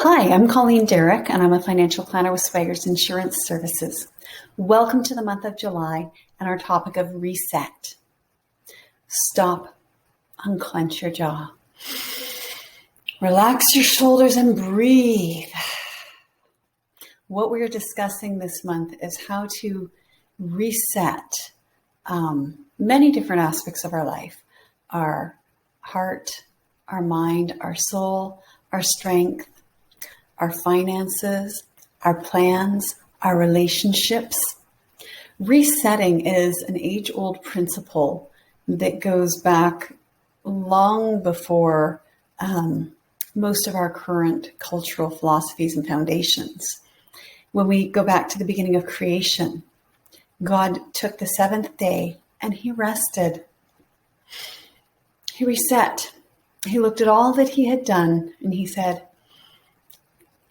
Hi, I'm Colleen Derrick, and I'm a financial planner with Swagers Insurance Services. Welcome to the month of July and our topic of reset. Stop, unclench your jaw. Relax your shoulders and breathe. What we're discussing this month is how to reset many different aspects of our life. Our heart, our mind, our soul, our strength, our finances, our plans, our relationships. Resetting is an age-old principle that goes back long before most of our current cultural philosophies and foundations. When we go back to the beginning of creation, God took the seventh day and he rested. He reset. He looked at all that he had done and he said,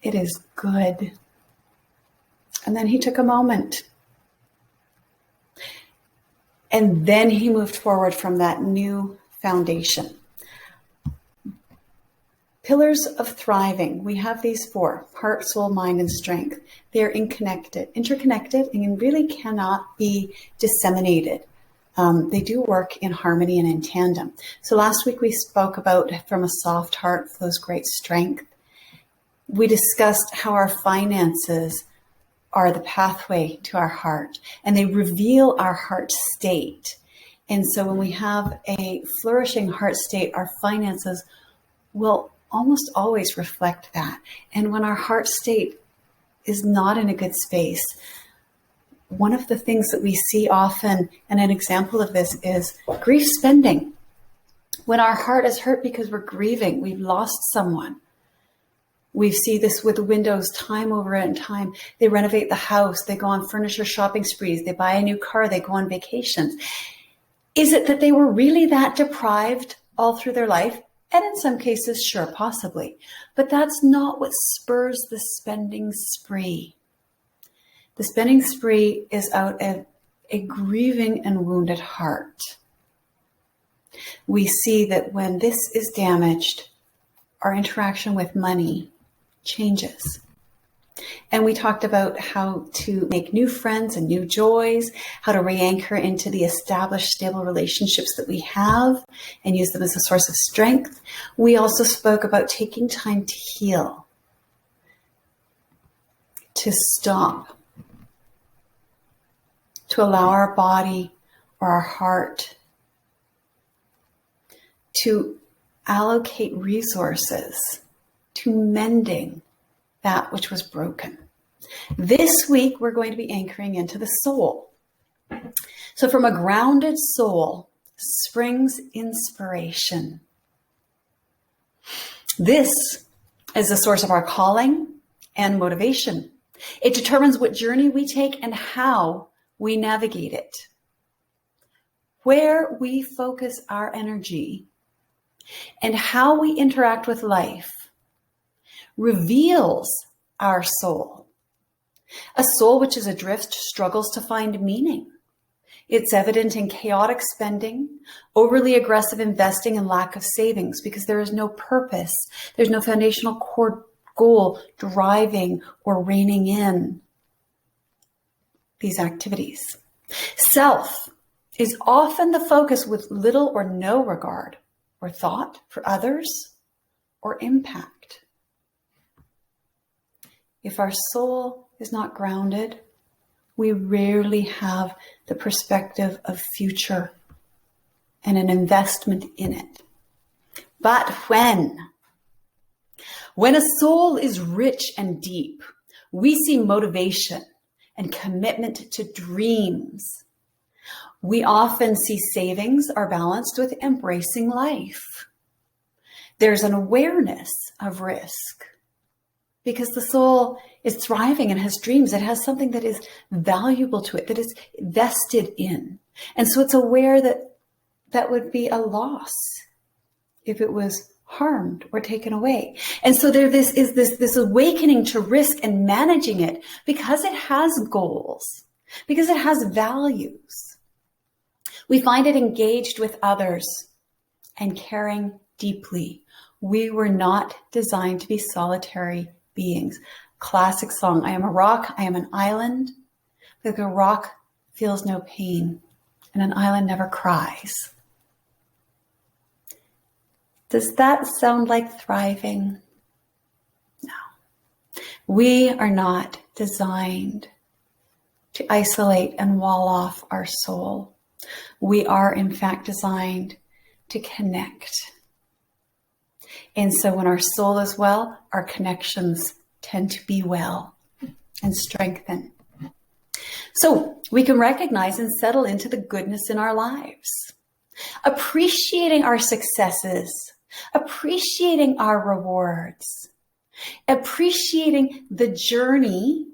"It is good." And then he took a moment. And then he moved forward from that new foundation. Pillars of thriving. We have these four: heart, soul, mind, and strength. They're interconnected, and really cannot be disseminated. They do work in harmony and in tandem. So last week we spoke about from a soft heart flows great strength. We discussed how our finances are the pathway to our heart, and they reveal our heart state. And so when we have a flourishing heart state, our finances will almost always reflect that. And when our heart state is not in a good space, one of the things that we see often, and an example of this is grief spending. When our heart is hurt because we're grieving, we've lost someone. We see this with windows time over and time. They renovate the house. They go on furniture shopping sprees. They buy a new car. They go on vacations. Is it that they were really that deprived all through their life? And in some cases, sure, possibly. But that's not what spurs the spending spree. The spending spree is out of a grieving and wounded heart. We see that when this is damaged, our interaction with money changes. And we talked about how to make new friends and new joys, how to re-anchor into the established, stable relationships that we have and use them as a source of strength. We also spoke about taking time to heal, to stop, to allow our body or our heart to allocate resources to mending that which was broken. This week, we're going to be anchoring into the soul. So from a grounded soul springs inspiration. This is the source of our calling and motivation. It determines what journey we take and how we navigate it. Where we focus our energy and how we interact with life reveals our soul. A soul which is adrift struggles to find meaning. It's evident in chaotic spending, overly aggressive investing, and lack of savings because there is no purpose. There's no foundational core goal driving or reining in these activities. Self is often the focus with little or no regard or thought for others or impact. If our soul is not grounded, we rarely have the perspective of future and an investment in it. But when a soul is rich and deep, we see motivation and commitment to dreams. We often see savings are balanced with embracing life. There's an awareness of risk. Because the soul is thriving and has dreams. It has something that is valuable to it, that is vested in. And so it's aware that that would be a loss if it was harmed or taken away. And so there is this awakening to risk and managing it because it has goals, because it has values. We find it engaged with others and caring deeply. We were not designed to be solitary beings. Classic song, I am a rock, I am an island. Like a rock feels no pain and an island never cries. Does that sound like thriving? No. We are not designed to isolate and wall off our soul. We are, in fact, designed to connect. And so when our soul is well, our connections tend to be well and strengthen. So we can recognize and settle into the goodness in our lives, appreciating our successes, appreciating our rewards, appreciating the journey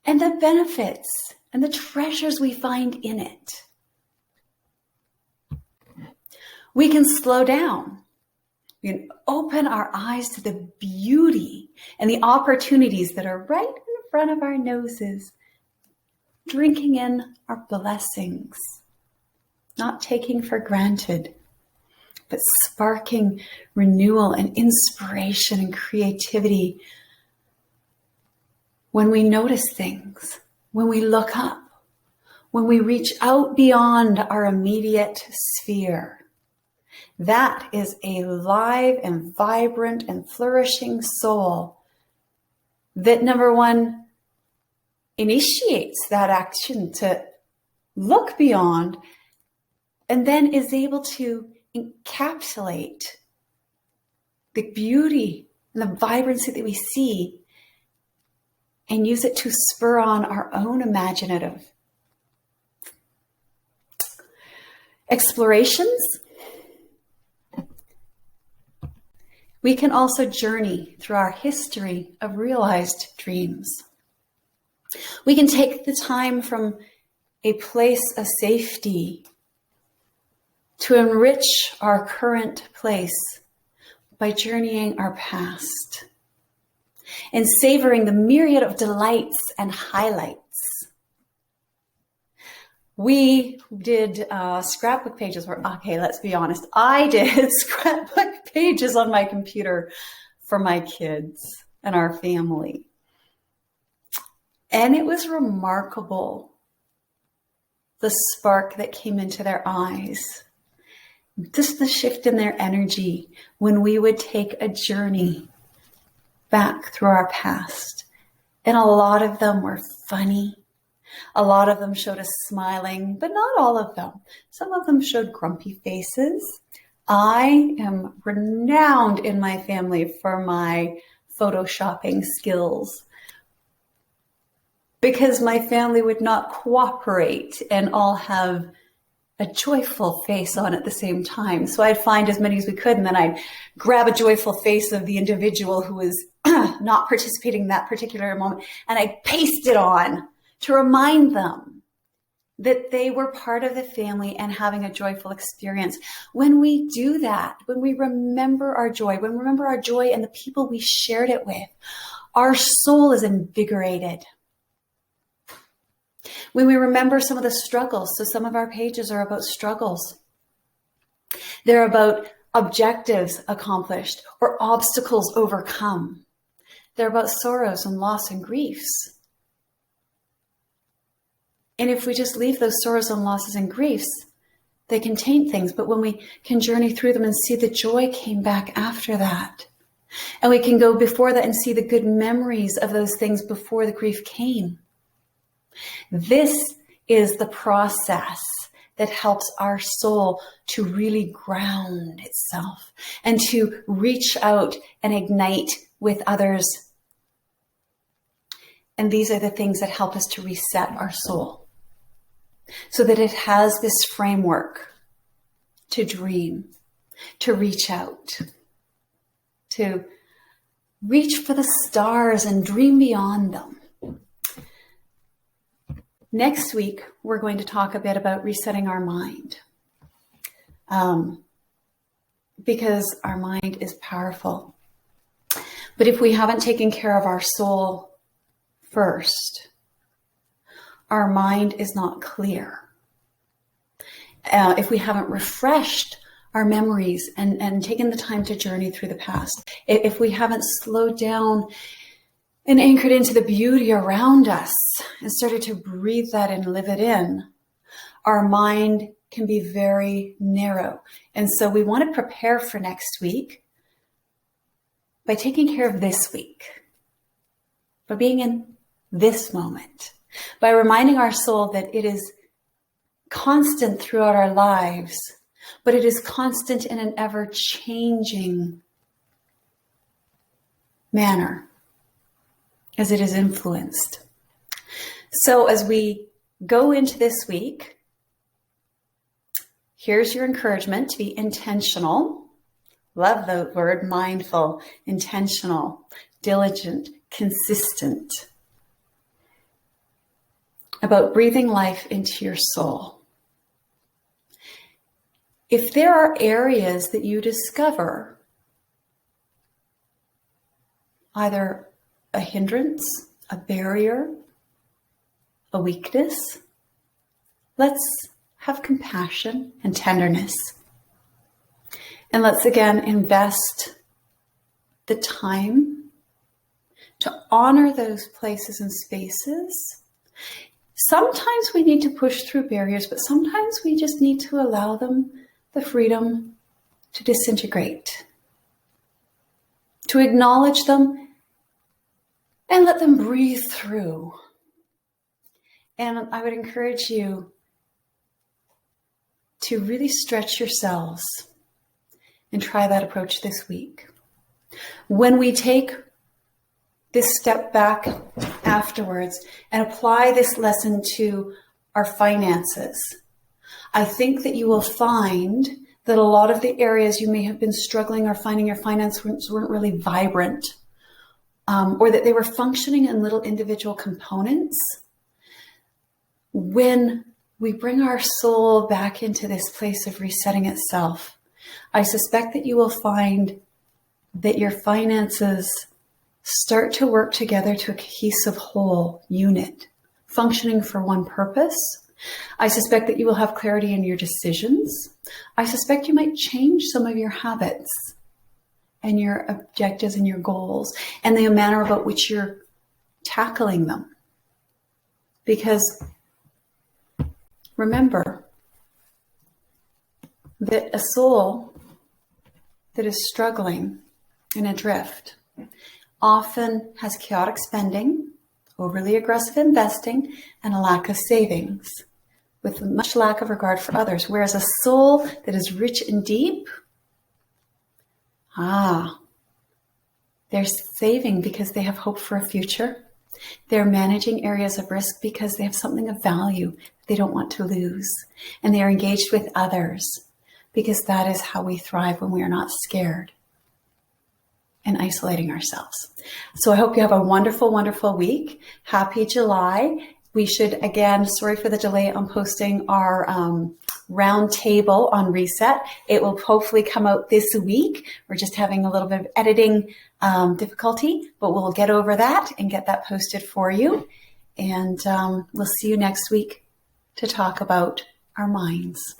and the benefits and the treasures we find in it. We can slow down. We can open our eyes to the beauty and the opportunities that are right in front of our noses, drinking in our blessings, not taking for granted, but sparking renewal and inspiration and creativity when we notice things, when we look up, when we reach out beyond our immediate sphere. That is a live and vibrant and flourishing soul that, number one, initiates that action to look beyond and then is able to encapsulate the beauty and the vibrancy that we see and use it to spur on our own imaginative explorations. We can also journey through our history of realized dreams. We can take the time from a place of safety to enrich our current place by journeying our past and savoring the myriad of delights and highlights. We did scrapbook pages okay, let's be honest. I did scrapbook pages on my computer for my kids and our family. And it was remarkable, the spark that came into their eyes, just the shift in their energy when we would take a journey back through our past. And a lot of them were funny. A lot of them showed us smiling, but not all of them. Some of them showed grumpy faces. I am renowned in my family for my photoshopping skills because my family would not cooperate and all have a joyful face on at the same time. So I'd find as many as we could, and then I'd grab a joyful face of the individual who was not participating in that particular moment, and I'd paste it on to remind them that they were part of the family and having a joyful experience. When we do that, when we remember our joy, when we remember our joy and the people we shared it with, our soul is invigorated. When we remember some of the struggles, so some of our pages are about struggles. They're about objectives accomplished or obstacles overcome. They're about sorrows and loss and griefs. And if we just leave those sorrows and losses and griefs, they can taint things. But when we can journey through them and see the joy came back after that, and we can go before that and see the good memories of those things before the grief came. This is the process that helps our soul to really ground itself and to reach out and ignite with others. And these are the things that help us to reset our soul so that it has this framework to dream, to reach out, to reach for the stars and dream beyond them. Next week, we're going to talk a bit about resetting our mind, because our mind is powerful. But if we haven't taken care of our soul first, our mind is not clear. If we haven't refreshed our memories and taken the time to journey through the past, if we haven't slowed down and anchored into the beauty around us and started to breathe that and live it in, our mind can be very narrow. And so we want to prepare for next week by taking care of this week, by being in this moment, by reminding our soul that it is constant throughout our lives, but it is constant in an ever-changing manner as it is influenced. So as we go into this week, here's your encouragement to be intentional. Love the word mindful, intentional, diligent, consistent about breathing life into your soul. If there are areas that you discover either a hindrance, a barrier, a weakness, let's have compassion and tenderness. And let's again invest the time to honor those places and spaces. Sometimes we need to push through barriers, but sometimes we just need to allow them the freedom to disintegrate, to acknowledge them and let them breathe through. And I would encourage you to really stretch yourselves and try that approach this week. When we take this step back afterwards and apply this lesson to our finances, I think that you will find that a lot of the areas you may have been struggling or finding your finances weren't really vibrant, or that they were functioning in little individual components. When we bring our soul back into this place of resetting itself, I suspect that you will find that your finances start to work together to a cohesive whole unit, functioning for one purpose. I suspect that you will have clarity in your decisions. I suspect you might change some of your habits and your objectives and your goals and the manner about which you're tackling them. Because remember that a soul that is struggling in a drift often has chaotic spending, overly aggressive investing, and a lack of savings, with much lack of regard for others. Whereas a soul that is rich and deep, they're saving because they have hope for a future. They're managing areas of risk because they have something of value they don't want to lose. And they are engaged with others because that is how we thrive when we are not scared and isolating ourselves. So I hope you have a wonderful, wonderful week. Happy July. We should, again, sorry for the delay on posting our round table on reset. It will hopefully come out this week. We're just having a little bit of editing difficulty, but we'll get over that and get that posted for you. And we'll see you next week to talk about our minds.